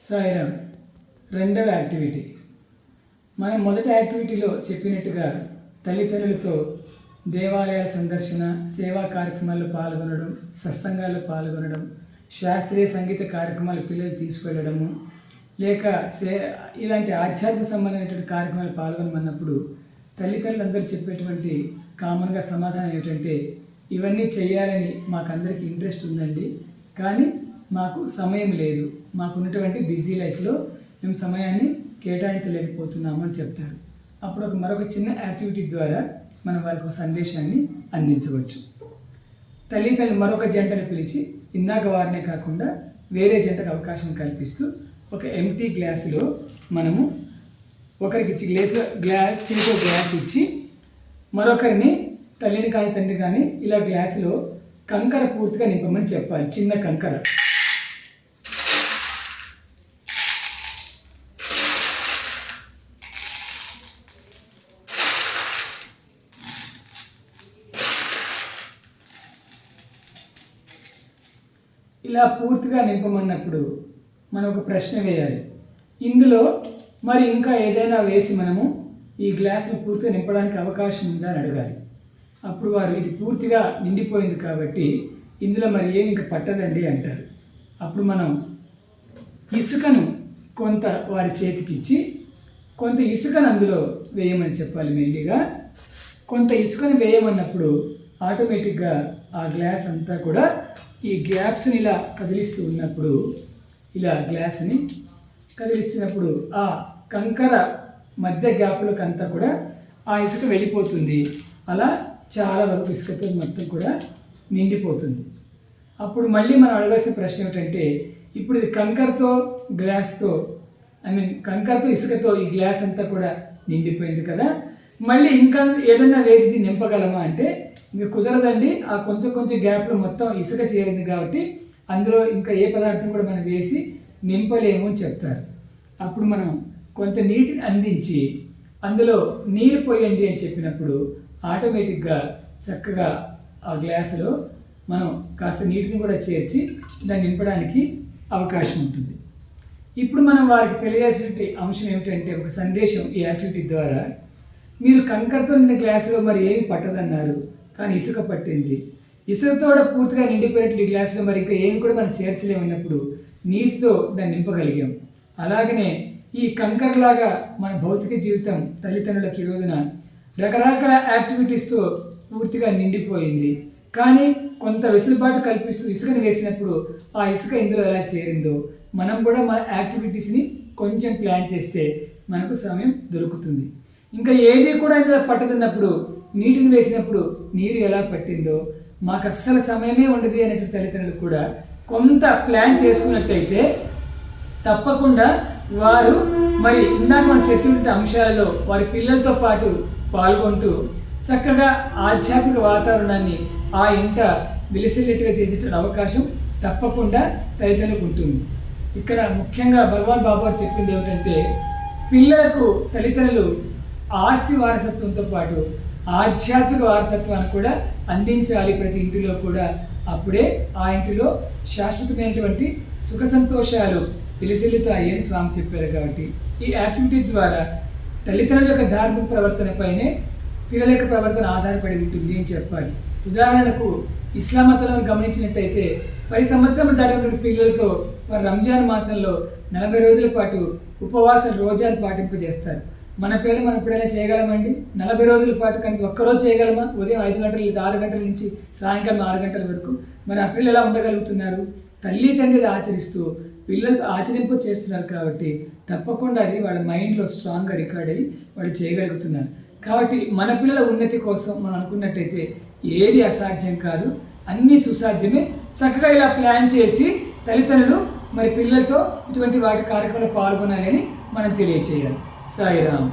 సాయిరామ్. రెండవ యాక్టివిటీ. మనం మొదటి యాక్టివిటీలో చెప్పినట్టుగా తల్లిదండ్రులతో దేవాలయాల సందర్శన, సేవా కార్యక్రమాల్లో పాల్గొనడం, సత్సంగాల్లో పాల్గొనడం, శాస్త్రీయ సంగీత కార్యక్రమాలు పిల్లలు తీసుకెళ్ళడము, లేక ఇలాంటి ఆధ్యాత్మిక సంబంధమైనటువంటి కార్యక్రమాలు పాల్గొనమన్నప్పుడు తల్లిదండ్రులందరూ చెప్పేటువంటి కామన్గా సమాధానం ఏమిటంటే, ఇవన్నీ చేయాలని మాకందరికీ ఇంట్రెస్ట్ ఉందండి, కానీ మాకు సమయం లేదు, మాకున్నటువంటి బిజీ లైఫ్లో మేము సమయాన్ని కేటాయించలేకపోతున్నాము అని చెప్తారు. అప్పుడు మరొక చిన్న యాక్టివిటీ ద్వారా మనం వారికి ఒక సందేశాన్ని అందించవచ్చు. తల్లిదండ్రులు మరొక జంటను పిలిచి ఇందాక వారినే కాకుండా వేరే జంటకు అవకాశం కల్పిస్తూ ఒక ఎంటీ గ్లాసులో మనము ఒకరికి చేతితో గ్లాస్ ఇచ్చి మరొకరిని తల్లిని కానీ తండ్రి కానీ ఇలా గ్లాసులో కంకర పూర్తిగా నింపమని చెప్పాలి. చిన్న కంకర. ఇలా పూర్తిగా నింపమన్నప్పుడు మనం ఒక ప్రశ్న వేయాలి. ఇందులో మరి ఇంకా ఏదైనా వేసి మనము ఈ గ్లాసును పూర్తిగా నింపడానికి అవకాశం ఉందా అని అడగాలి. అప్పుడు వారు ఇది పూర్తిగా నిండిపోయింది కాబట్టి ఇందులో మరి ఏమి ఇంకా పట్టదండి అంటారు. అప్పుడు మనం ఇసుకను కొంత వారి చేతికి ఇచ్చి కొంత ఇసుకను అందులో వేయమని చెప్పాలి. మెల్లిగా కొంత ఇసుకను వేయమన్నప్పుడు ఆటోమేటిక్గా ఆ గ్లాస్ అంతా కూడా ఈ గ్యాప్స్ని ఇలా కదిలిస్తూ ఉన్నప్పుడు, ఇలా గ్లాస్ని కదిలిస్తున్నప్పుడు ఆ కంకర మధ్య గ్యాప్లోకి అంతా కూడా ఆ ఇసుక వెళ్ళిపోతుంది. అలా చాలా వరకు ఇసుకతో మొత్తం కూడా నిండిపోతుంది. అప్పుడు మళ్ళీ మనం అడగాల్సిన ప్రశ్న ఏమిటంటే, ఇప్పుడు ఇది కంకరతో గ్లాస్తో కంకరతో ఇసుకతో ఈ గ్లాస్ అంతా కూడా నిండిపోయింది కదా, మళ్ళీ ఇంకా ఏదన్నా వేసి నింపగలమా అంటే ఇంకా కుదరదండి. ఆ కొంచెం గ్యాప్లో మొత్తం ఇసుక చేరింది కాబట్టి అందులో ఇంకా ఏ పదార్థం కూడా మనం వేసి నింపలేము అని చెప్తారు. అప్పుడు మనం కొంత నీటిని అందించి అందులో నీరు పోయండి అని చెప్పినప్పుడు ఆటోమేటిక్గా చక్కగా ఆ గ్లాసులో మనం కాస్త నీటిని కూడా చేర్చి దాన్ని నింపడానికి అవకాశం ఉంటుంది. ఇప్పుడు మనం వారికి తెలియాల్సిన అంశం ఏమిటంటే, ఒక సందేశం ఈ యాక్టివిటీ ద్వారా, మీరు కంకరతో నిన్న గ్లాసులో మరి ఏమి పట్టదన్నారు, కానీ ఇసుక పట్టింది. ఇసుకతో కూడా పూర్తిగా నిండిపోయినట్టు ఈ గ్లాసులో మరి ఇంకా ఏమి కూడా మనం చేర్చలేమన్నప్పుడు నీటితో దాన్ని నింపగలిగాం. అలాగనే ఈ కంకరలాగా మన భౌతిక జీవితం తల్లిదండ్రులకు ఈ రోజున రకరకాల యాక్టివిటీస్తో పూర్తిగా నిండిపోయింది. కానీ కొంత వెసులుబాటు కల్పిస్తూ ఇసుకని వేసినప్పుడు ఆ ఇసుక ఇందులో ఎలా చేరిందో మనం కూడా మన యాక్టివిటీస్ని కొంచెం ప్లాన్ చేస్తే మనకు సమయం దొరుకుతుంది. ఇంకా ఏది కూడా ఇందులో పట్టదన్నప్పుడు నీటిని వేసినప్పుడు నీరు ఎలా పట్టిందో మాకు అస్సలు సమయమే ఉండదు అనేటువంటి తల్లిదండ్రులు కూడా కొంత ప్లాన్ చేసుకున్నట్టయితే తప్పకుండా వారు మరి ఇందాక మనం చర్చించిన అంశాలలో వారి పిల్లలతో పాటు పాల్గొంటూ చక్కగా ఆధ్యాత్మిక వాతావరణాన్ని ఆ ఇంట విలసిల్లేట్టుగా చేసేటువంటి అవకాశం తప్పకుండా తల్లిదండ్రులకు ఉంటుంది. ఇక్కడ ముఖ్యంగా భగవాన్ బాబు గారు చెప్పింది ఏమిటంటే, పిల్లలకు తల్లిదండ్రులు ఆస్తి వారసత్వంతో పాటు ఆధ్యాత్మిక వారసత్వాన్ని కూడా అందించాలి ప్రతి ఇంటిలో కూడా. అప్పుడే ఆ ఇంటిలో శాశ్వతమైనటువంటి సుఖ సంతోషాలు విలసిల్లుతాయి అని స్వామి చెప్పారు. కాబట్టి ఈ యాక్టివిటీ ద్వారా తల్లిదండ్రుల యొక్క ధార్మిక ప్రవర్తనపైనే పిల్లల యొక్క ప్రవర్తన ఆధారపడి ఉంటుంది అని చెప్పాలి. ఉదాహరణకు ఇస్లాం మతంలో గమనించినట్టయితే 10 సంవత్సరాలు దాటినటువంటి పిల్లలతో వారు రంజాన్ మాసంలో 40 రోజుల పాటు ఉపవాసాలు రోజాలు పాటింపజేస్తారు. మన పిల్లలు మనం ఎప్పుడైనా చేయగలమండి? 40 రోజుల పాటు కనీసం ఒక్కరోజు చేయగలమా? ఉదయం 5 గంటల లేదా 6 గంటల నుంచి సాయంకాలం 6 గంటల వరకు మరి ఆ పిల్లలు ఎలా ఉండగలుగుతున్నారు? తల్లి తండ్రి ఆచరిస్తూ పిల్లలతో ఆచరింపు చేస్తున్నారు కాబట్టి తప్పకుండా అది వాళ్ళ మైండ్లో స్ట్రాంగ్గా రికార్డ్ అయ్యి వాళ్ళు చేయగలుగుతున్నారు. కాబట్టి మన పిల్లల ఉన్నతి కోసం మనం అనుకున్నట్టయితే ఏది అసాధ్యం కాదు, అన్నీ సుసాధ్యమే. చక్కగా ఇలా ప్లాన్ చేసి తల్లిదండ్రులు మరి పిల్లలతో ఇటువంటి వాటి కార్యక్రమంలో పాల్గొనాలని మనం తెలియచేయాలి. సాయిరామ్.